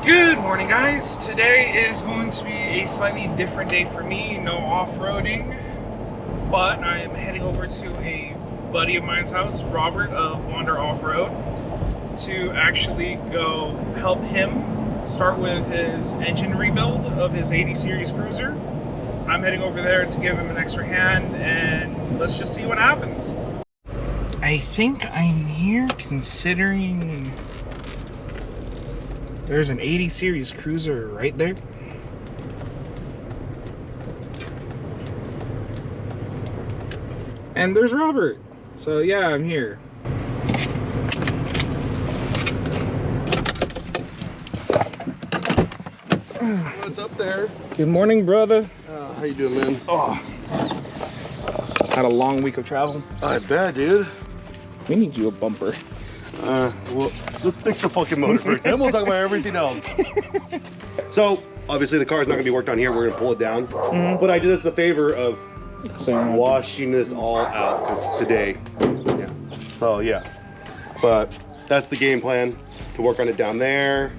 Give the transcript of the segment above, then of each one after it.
Good morning, guys. Today is going to be a slightly different day for me. No off-roading, but I am heading over to a buddy of mine's house, Robert of Wander Off-Road, to actually go help him start with his engine rebuild of his 80 series cruiser. I'm heading over there to give him an extra hand, and let's just see what happens. I think I'm here considering there's an 80 series cruiser right there. And there's Robert. So yeah, I'm here. What's up there? Good morning, brother. How you doing, man? Oh, had a long week of travel. I bet, dude. We need you a bumper. Well, let's fix the fucking motor first. Then we'll talk about everything else. So, obviously the car's not gonna be worked on here. We're gonna pull it down. But I did us the favor of washing this all out because today. Yeah. So yeah. But that's the game plan, to work on it down there.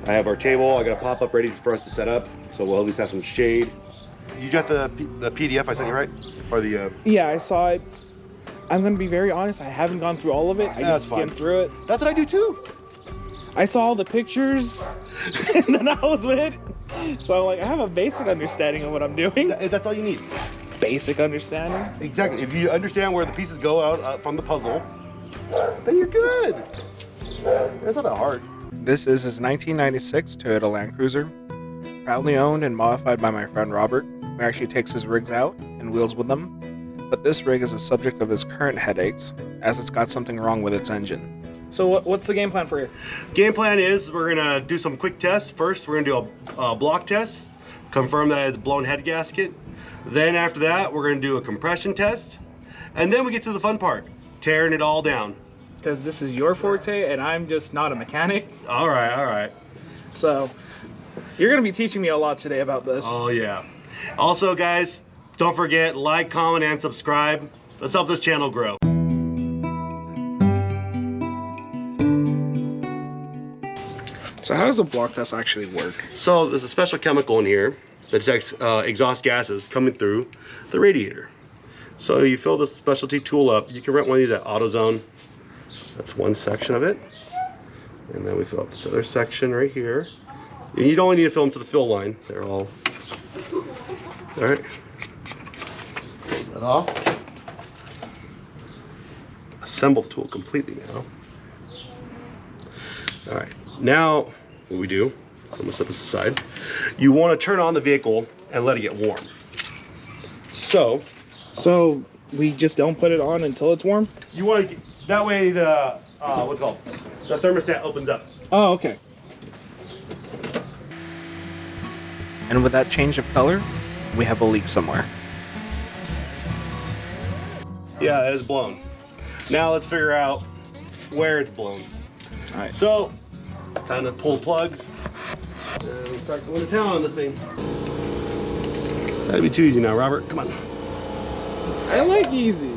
I have our table. I got a pop-up ready for us to set up, so we'll at least have some shade. You got the PDF I sent you, right? Or the Yeah, I saw it. I'm gonna be very honest, I haven't gone through all of it. I just skimmed through it. That's what I do too. I saw all the pictures and then I was with it. So like I have a basic understanding of what I'm doing. That's all you need. Basic understanding. Exactly. If you understand where the pieces go out from the puzzle, then you're good. It's not that hard. This is his 1996 Toyota Landcruiser, proudly owned and modified by my friend Robert, who actually takes his rigs out and wheels with them. But this rig is a subject of his current headaches, as it's got something wrong with its engine. So what's the game plan for you? Game plan is we're gonna do some quick tests. First, we're gonna do a block test, confirm that it's blown head gasket. Then after that, we're gonna do a compression test. And then we get to the fun part, tearing it all down. Because this is your forte and I'm just not a mechanic. All right, all right. So you're gonna be teaching me a lot today about this. Oh yeah. Also guys, don't forget, like, comment, and subscribe. Let's help this channel grow. So how does a block test actually work? So there's a special chemical in here that detects exhaust gases coming through the radiator. So you fill this specialty tool up. You can rent one of these at AutoZone. That's one section of it. And then we fill up this other section right here. And you don't only need to fill them to the fill line. They're all right. Close that off. Assemble the tool completely now. All right, now what we do, I'm gonna set this aside. You want to turn on the vehicle and let it get warm. So we just don't put it on until it's warm? you want to, that way the, what's it called? The thermostat opens up. Oh, okay. And with that change of color, we have a leak somewhere. Yeah, it is blown. Now let's figure out where it's blown. All right. So, time to pull plugs and start going to town on this thing. That'd be too easy now, Robert. Come on. I like easy.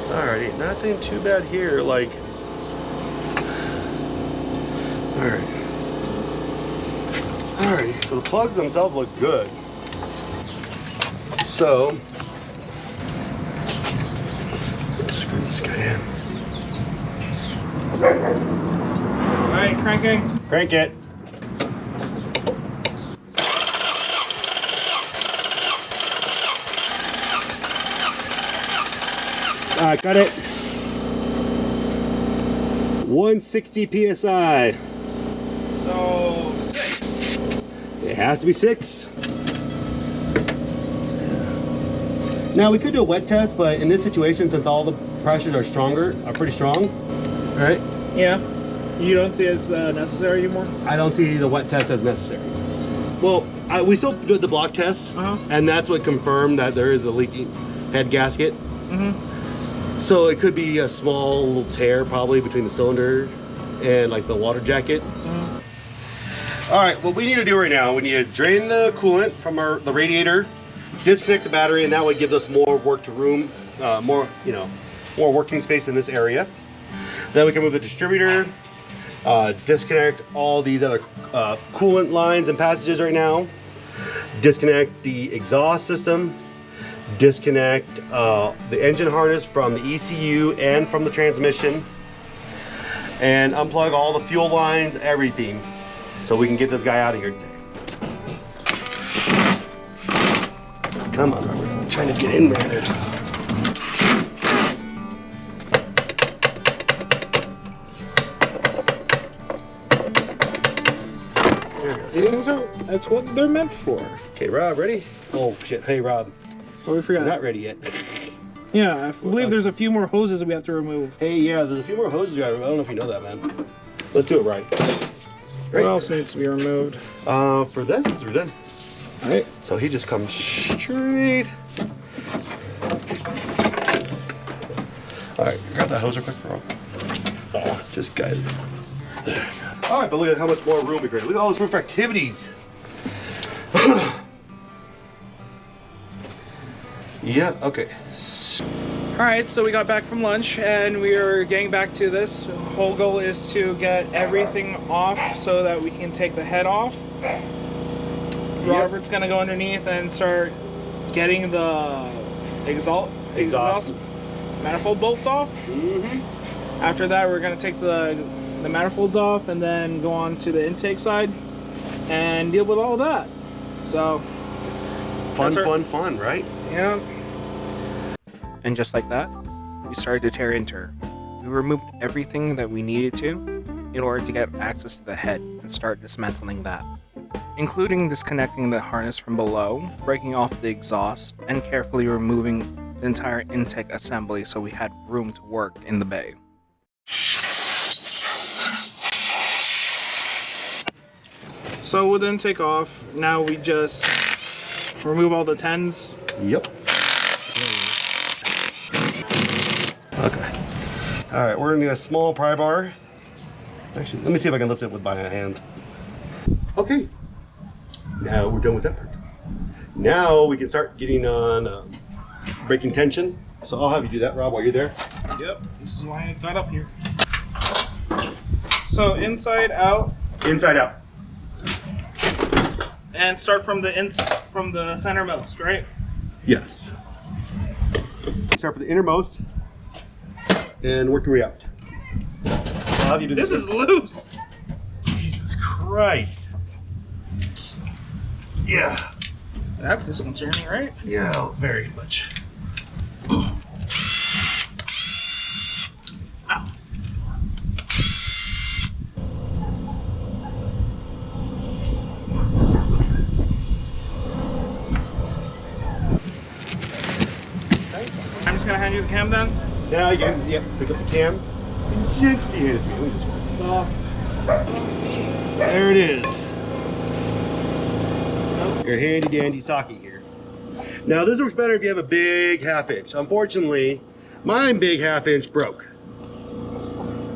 Alrighty, nothing too bad here. Like, alright. Alrighty, so the plugs themselves look good. So, screw this guy in. All right, cranking. Crank it. Got it. 160 PSI. So 6. It has to be 6. Now we could do a wet test, but in this situation, since all the pressures are pretty strong, right? Yeah. You don't see it's necessary anymore? I don't see the wet test as necessary. Well, we still did the block test, and that's what confirmed that there is a leaking head gasket. So it could be a small little tear probably between the cylinder and like the water jacket. All right, what we need to do right now, we need to drain the coolant from the radiator, disconnect the battery, and that would give us more work to room, more working space in this area. Then we can move the distributor, Disconnect all these other coolant lines and passages right now. Disconnect the exhaust system. Disconnect the engine harness from the ECU and from the transmission. And unplug all the fuel lines, everything, so we can get this guy out of here today. Come on, Robert. I'm trying to get in there. These things are, that's what they're meant for. Okay, Rob, ready? Oh, shit. Hey, Rob. Oh, we forgot. You're not ready yet. Yeah, I believe there's a few more hoses we have to remove. Hey, yeah, there's a few more hoses you gotta remove. I don't know if you know that, man. Let's do it right. What else needs to be removed? For this, we're done. All right. So he just comes straight. All right, grab that hose real quick, bro. Oh, just guide it. All right, but look at how much more room we created. Look at all this room for activities. Yeah, okay. All right, so we got back from lunch and we are getting back to this. The whole goal is to get everything off so that we can take the head off. Robert's gonna go underneath and start getting the exhaust manifold bolts off. After that, we're gonna take the manifolds off and then go on to the intake side and deal with all that. So Fun, right? yeah. And just like that, we started to tear into her. We removed everything that we needed to in order to get access to the head and start dismantling that, including disconnecting the harness from below, breaking off the exhaust, and carefully removing the entire intake assembly so we had room to work in the bay. So with the intake off, now we just remove all the 10s. Yep. Okay. All right, we're gonna need a small pry bar. Actually, let me see if I can lift it with my hand. Okay. Now we're done with that part. Now we can start getting on breaking tension. So I'll have you do that, Rob, while you're there. Yep, this is why I got up here. So inside out. Inside out. And start from the centermost, right? Yes. Start from the innermost and work your way out. I'll have you do this is loose. Jesus Christ. Yeah. That's disconcerting, right? Yeah, very much. Ow. I'm just gonna hand you the cam then. Now you can, yep, pick up the cam and gently hand it to me. Let me just wipe this off. There it is. Your handy dandy socket here. Now this works better if you have a big 1/2 inch. Unfortunately, my big 1/2 inch broke.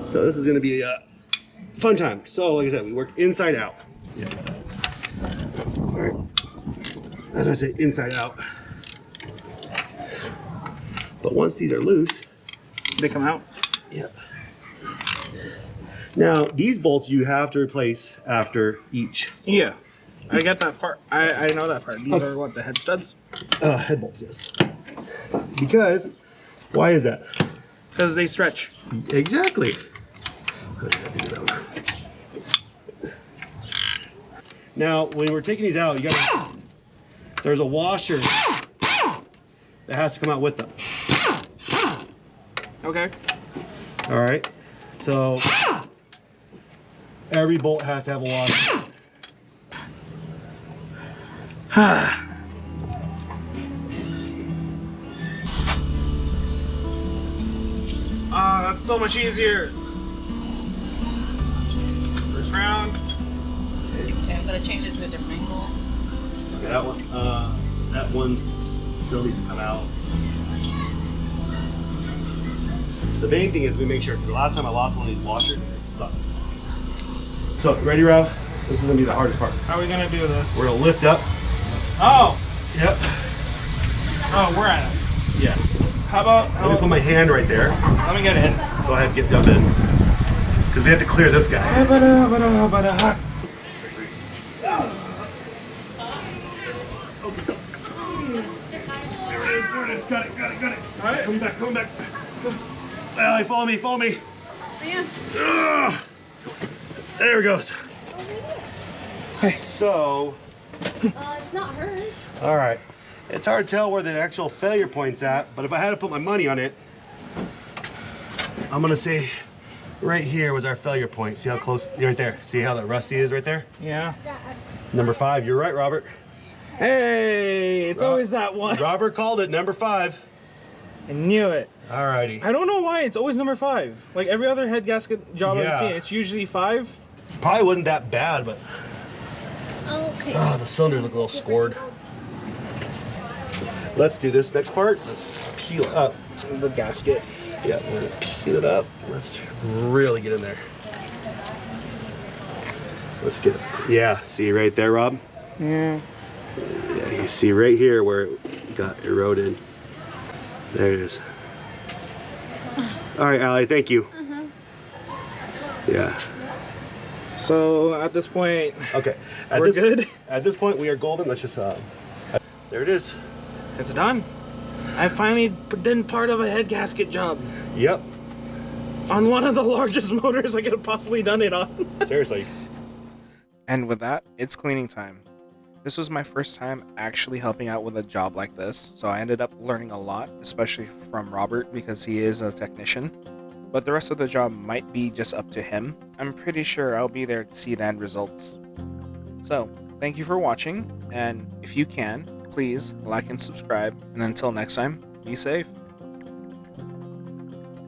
So this is gonna be a fun time. So like I said, we work inside out. Yeah. All right. As I say, inside out. But once these are loose, They come out. yep. Now these bolts you have to replace after each. Yeah, I get that part. I know that part. These are what, the head studs? Head bolts, yes. Because, why is that? Because they stretch. Exactly. Now, when we're taking these out, you gotta, there's a washer that has to come out with them. Okay. All right. So every bolt has to have a washer. Ah, that's so much easier. First round. Okay, I'm gonna change it to a different angle. Okay, that one still needs to come out. The main thing is we make sure, because the last time I lost one of these washers, it sucked. So, ready, Rob? This is gonna be the hardest part. How are we gonna do this? We're gonna lift up. Oh! Yep. Oh, we're at it. Yeah. How about, I'm gonna put my hand right there. let me get in. Go ahead, jump in. Because we have to clear this guy. There it is. Got it. All right, coming back. Allie, follow me. Yeah. There it goes. So, It's not hers. all right. It's hard to tell where the actual failure point's at, but if I had to put my money on it, I'm gonna say right here was our failure point. See how close, right there. See how that rusty is right there? Yeah. Number 5, you're right, Robert. Hey, it's always that one. Robert called it, number 5. I knew it. Alrighty. I don't know why it's always number 5. Like every other head gasket job I've seen, it's usually 5. Probably wasn't that bad, but Okay. the cylinders look a little scored. Let's do this next part. Let's peel it up. The gasket. Yeah, we're gonna peel it up. Let's really get in there. Let's get it. Yeah, see right there, Rob? Yeah. Yeah, you see right here where it got eroded. There it is. All right, Allie, thank you. Yeah. So at this point, Okay. we're good. At this point, we are golden. Let's just, there it is. It's done. I finally done part of a head gasket job Yep. on one of the largest motors I could have possibly done it on. Seriously. And with that, it's cleaning time. This was my first time actually helping out with a job like this, so I ended up learning a lot, especially from Robert because he is a technician. But the rest of the job might be just up to him. I'm pretty sure I'll be there to see the end results. So, thank you for watching, and if you can, please like and subscribe, and until next time, be safe.